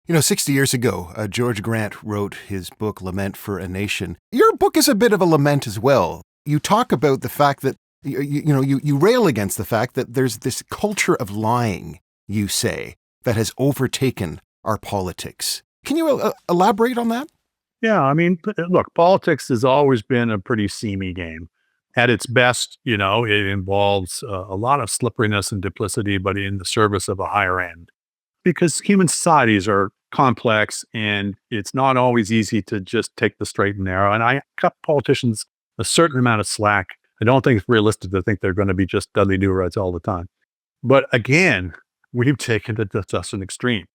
60 years ago, George Grant wrote his book, Lament for a Nation. Your book is a bit of a lament as well. You talk about the fact that, you rail against the fact that there's this culture of lying, you say, that has overtaken our politics. Can you elaborate on that? Yeah, I mean, look, politics has always been a pretty seamy game. At its best, it involves a lot of slipperiness and duplicity, but in the service of a higher end. Because human societies are complex and it's not always easy to just take the straight and narrow. And I cut politicians a certain amount of slack. I don't think it's realistic to think they're going to be just Dudley Do-Rights all the time. But again, we've taken it to just an extreme.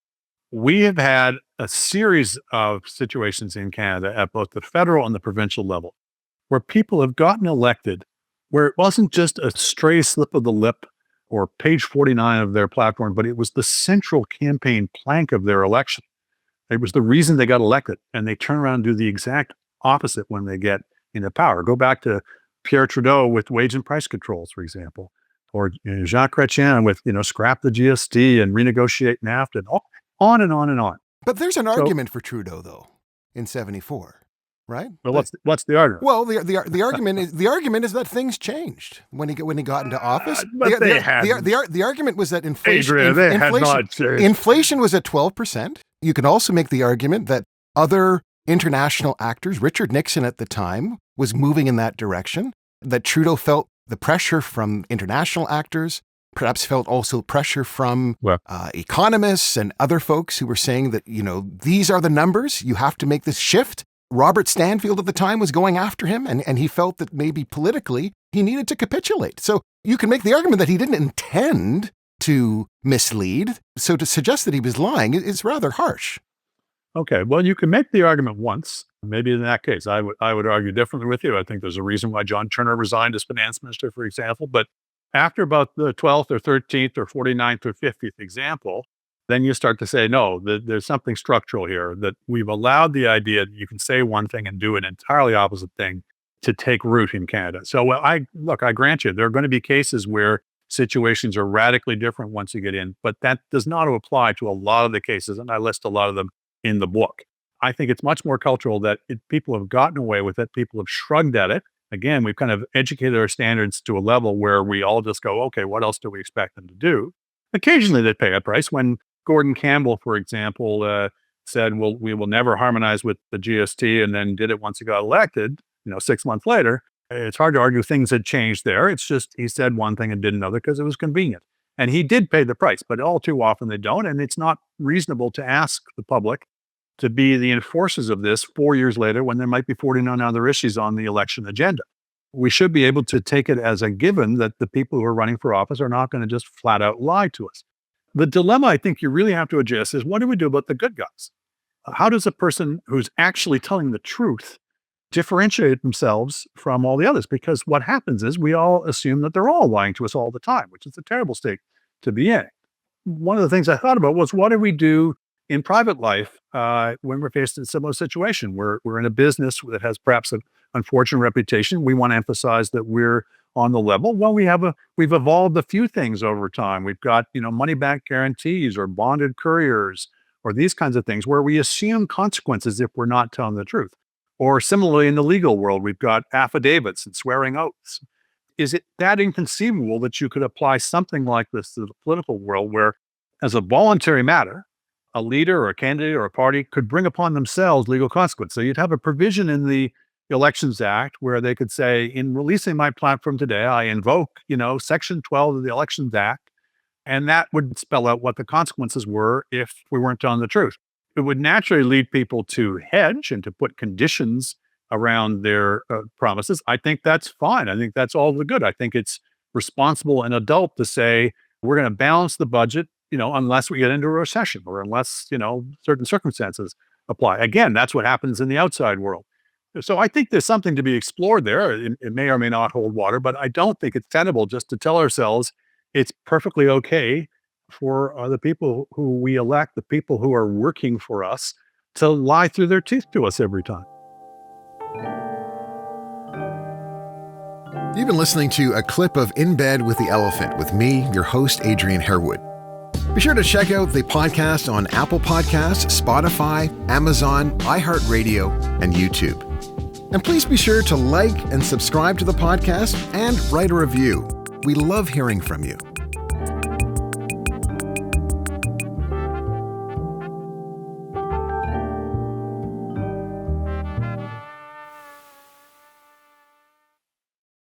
We have had a series of situations in Canada at both the federal and the provincial level where people have gotten elected where it wasn't just a stray slip of the lip or page 49 of their platform, but it was the central campaign plank of their election. It was the reason they got elected, and they turn around and do the exact opposite when they get into power. Go back to Pierre Trudeau with wage and price controls, for example, or Jean Chrétien with, scrap the GST and renegotiate NAFTA, and on and on and on. But there's an argument for Trudeau, though, in 74. Right? Well, what's the argument? Well, the argument is that things changed when he got into office. But the argument was that inflation was at 12%. You can also make the argument that other international actors, Richard Nixon at the time, was moving in that direction. That Trudeau felt the pressure from international actors, perhaps felt also pressure from economists and other folks who were saying that these are the numbers. You have to make this shift. Robert Stanfield at the time was going after him, and he felt that maybe politically he needed to capitulate. So you can make the argument that he didn't intend to mislead. So to suggest that he was lying is rather harsh. Okay, well, you can make the argument once. Maybe in that case, I would argue differently with you. I think there's a reason why John Turner resigned as finance minister, for example. But after about the 12th or 13th or 49th or 50th example, then you start to say, no, there's something structural here, that we've allowed the idea that you can say one thing and do an entirely opposite thing to take root in Canada. So, I grant you, there are going to be cases where situations are radically different once you get in, but that does not apply to a lot of the cases, and I list a lot of them in the book. I think it's much more cultural that people have gotten away with it, people have shrugged at it. Again, we've kind of educated our standards to a level where we all just go, okay, what else do we expect them to do? Occasionally they pay a price. When Gordon Campbell, for example, said, well, we will never harmonize with the GST, and then did it once he got elected, 6 months later. It's hard to argue things had changed there. It's just he said one thing and did another because it was convenient. And he did pay the price, but all too often they don't. And it's not reasonable to ask the public to be the enforcers of this 4 years later when there might be 49 other issues on the election agenda. We should be able to take it as a given that the people who are running for office are not going to just flat out lie to us. The dilemma I think you really have to address is, what do we do about the good guys? How does a person who's actually telling the truth differentiate themselves from all the others? Because what happens is we all assume that they're all lying to us all the time, which is a terrible state to be in. One of the things I thought about was, what do we do in private life when we're faced in a similar situation? We're in a business that has perhaps an unfortunate reputation. We want to emphasize that we're on the level. Well, we've evolved a few things over time. We've got, money back guarantees or bonded couriers or these kinds of things where we assume consequences if we're not telling the truth. Or similarly in the legal world, we've got affidavits and swearing oaths. Is it that inconceivable that you could apply something like this to the political world, where as a voluntary matter, a leader or a candidate or a party could bring upon themselves legal consequence? So you'd have a provision in the Elections Act where they could say, in releasing my platform today, I invoke, Section 12 of the Elections Act, and that would spell out what the consequences were if we weren't telling the truth. It would naturally lead people to hedge and to put conditions around their promises. I think that's fine. I think that's all the good. I think it's responsible and adult to say, we're going to balance the budget, unless we get into a recession or unless, certain circumstances apply. Again, that's what happens in the outside world. So I think there's something to be explored there. It may or may not hold water, but I don't think it's tenable just to tell ourselves it's perfectly okay for the people who we elect, the people who are working for us, to lie through their teeth to us every time. You've been listening to a clip of In Bed with the Elephant with me, your host, Adrian Harewood. Be sure to check out the podcast on Apple Podcasts, Spotify, Amazon, iHeartRadio, and YouTube. And please be sure to like and subscribe to the podcast and write a review. We love hearing from you.